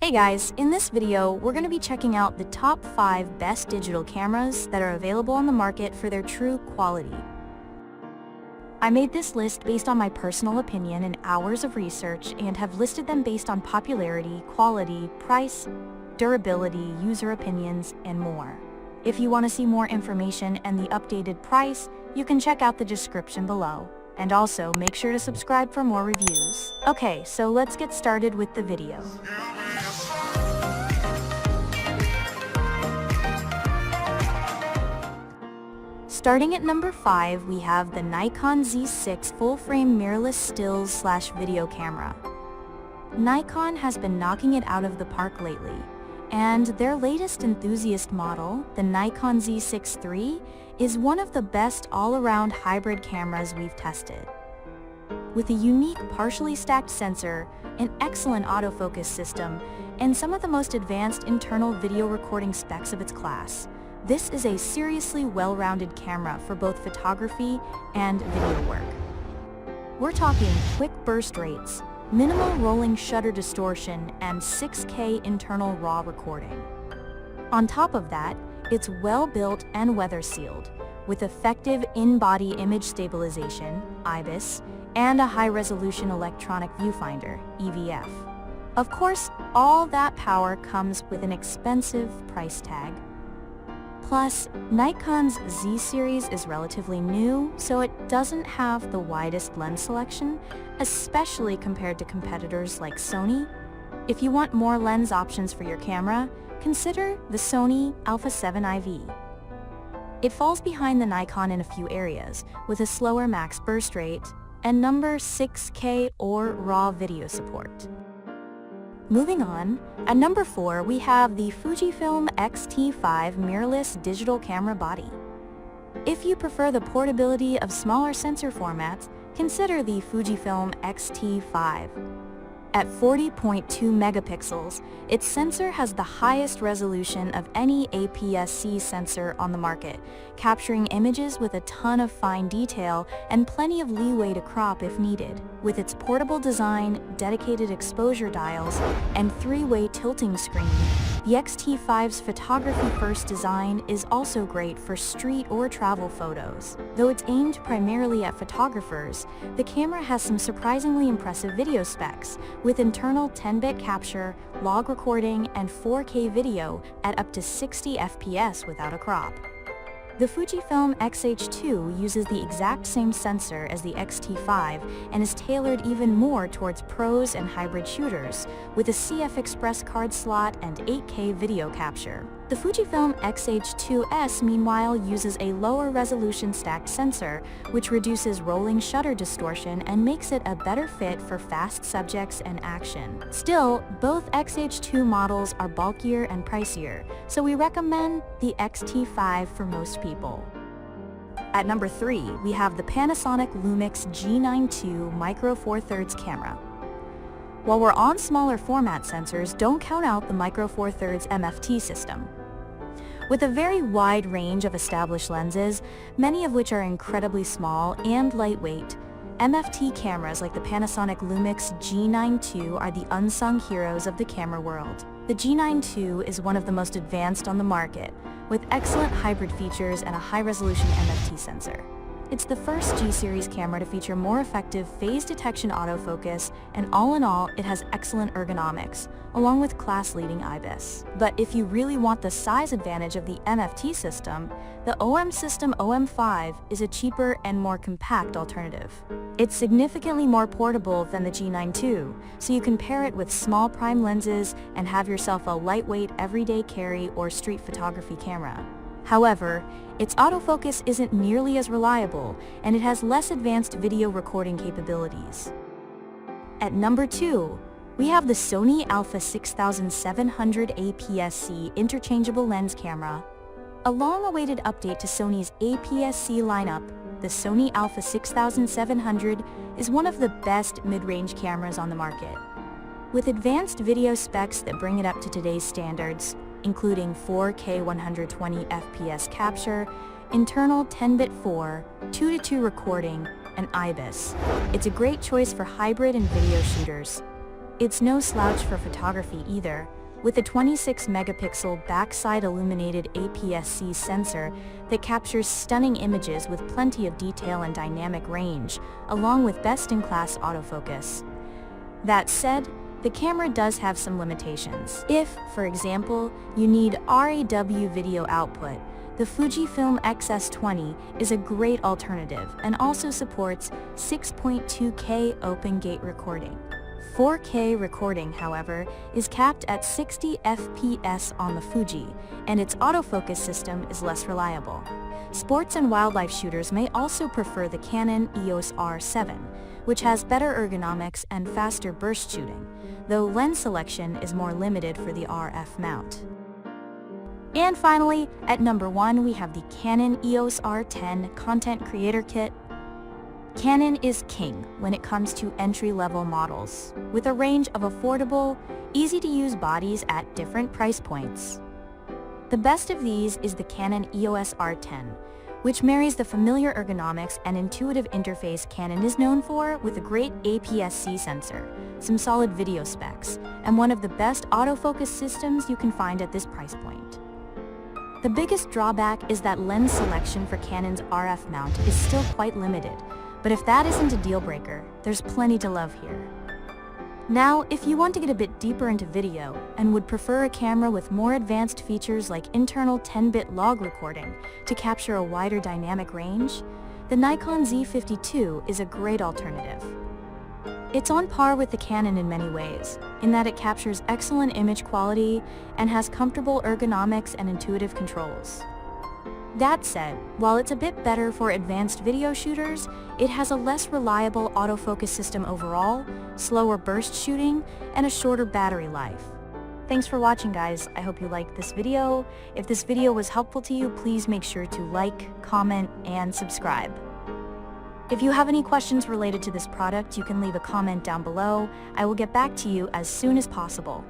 Hey guys, in this video, we're going to be checking out the top 5 best digital cameras that are available on the market for their true quality. I made this list based on my personal opinion and hours of research and have listed them based on popularity, quality, price, durability, user opinions, and more. If you want to see more information and the updated price, you can check out the description below. And also, make sure to subscribe for more reviews. Okay, so let's get started with the video. Starting at number 5, we have the Nikon Z6 full-frame mirrorless stills/video camera. Nikon has been knocking it out of the park lately, and their latest enthusiast model, the Nikon Z6 III, is one of the best all-around hybrid cameras we've tested. With a unique partially stacked sensor, an excellent autofocus system, and some of the most advanced internal video recording specs of its class, this is a seriously well-rounded camera for both photography and video work. We're talking quick burst rates, minimal rolling shutter distortion, and 6K internal RAW recording. On top of that, it's well-built and weather-sealed, with effective in-body image stabilization, IBIS, and a high-resolution electronic viewfinder, EVF. Of course, all that power comes with an expensive price tag. Plus, Nikon's Z series is relatively new, so it doesn't have the widest lens selection, especially compared to competitors like Sony. If you want more lens options for your camera, consider the Sony Alpha 7 IV. It falls behind the Nikon in a few areas, with a slower max burst rate and number 6K or RAW video support. Moving on, at number 4 we have the Fujifilm X-T5 mirrorless digital camera body. If you prefer the portability of smaller sensor formats, consider the Fujifilm X-T5. At 40.2 megapixels, its sensor has the highest resolution of any APS-C sensor on the market, capturing images with a ton of fine detail and plenty of leeway to crop if needed. With its portable design, dedicated exposure dials, and 3-way tilting screen, the X-T5's photography-first design is also great for street or travel photos. Though it's aimed primarily at photographers, the camera has some surprisingly impressive video specs, with internal 10-bit capture, log recording, and 4K video at up to 60 FPS without a crop. The Fujifilm X-H2 uses the exact same sensor as the X-T5 and is tailored even more towards pros and hybrid shooters, with a CF Express card slot and 8K video capture. The Fujifilm X-H2S, meanwhile, uses a lower resolution stacked sensor, which reduces rolling shutter distortion and makes it a better fit for fast subjects and action. Still, both X-H2 models are bulkier and pricier, so we recommend the X-T5 for most people. At number 3, we have the Panasonic LUMIX G9 II Micro Four Thirds camera. While we're on smaller format sensors, don't count out the Micro Four Thirds MFT system. With a very wide range of established lenses, many of which are incredibly small and lightweight, MFT cameras like the Panasonic LUMIX G9 II are the unsung heroes of the camera world. The G9 II is one of the most advanced on the market, with excellent hybrid features and a high-resolution MFT sensor. It's the first G-series camera to feature more effective phase detection autofocus, and all in all, it has excellent ergonomics, along with class-leading IBIS. But if you really want the size advantage of the MFT system, the OM System OM5 is a cheaper and more compact alternative. It's significantly more portable than the G9 II, so you can pair it with small prime lenses and have yourself a lightweight everyday carry or street photography camera. However, its autofocus isn't nearly as reliable, and it has less advanced video recording capabilities. At number 2, we have the Sony Alpha 6700 APS-C interchangeable lens camera. A long-awaited update to Sony's APS-C lineup, the Sony Alpha 6700 is one of the best mid-range cameras on the market. With advanced video specs that bring it up to today's standards, including 4K 120 FPS capture, internal 10-bit 4, 2:2 recording, and IBIS. It's a great choice for hybrid and video shooters. It's no slouch for photography either, with a 26-megapixel backside illuminated APS-C sensor that captures stunning images with plenty of detail and dynamic range, along with best-in-class autofocus. That said, the camera does have some limitations. If, for example, you need RAW video output, the Fujifilm X-S20 is a great alternative and also supports 6.2K open gate recording. 4K recording, however, is capped at 60 FPS on the Fuji, and its autofocus system is less reliable. Sports and wildlife shooters may also prefer the Canon EOS R7, which has better ergonomics and faster burst shooting, though lens selection is more limited for the RF mount. And finally, at number 1 we have the Canon EOS R10 Content Creator Kit. Canon is king when it comes to entry-level models, with a range of affordable, easy-to-use bodies at different price points. The best of these is the Canon EOS R10, which marries the familiar ergonomics and intuitive interface Canon is known for with a great APS-C sensor, some solid video specs, and one of the best autofocus systems you can find at this price point. The biggest drawback is that lens selection for Canon's RF mount is still quite limited, but if that isn't a deal breaker, there's plenty to love here. Now, if you want to get a bit deeper into video and would prefer a camera with more advanced features like internal 10-bit log recording to capture a wider dynamic range, the Nikon Z52 is a great alternative. It's on par with the Canon in many ways, in that it captures excellent image quality and has comfortable ergonomics and intuitive controls. That said, while it's a bit better for advanced video shooters, it has a less reliable autofocus system overall, slower burst shooting, and a shorter battery life. Thanks for watching, guys. I hope you liked this video. If this video was helpful to you, please make sure to like, comment, and subscribe. If you have any questions related to this product, you can leave a comment down below. I will get back to you as soon as possible.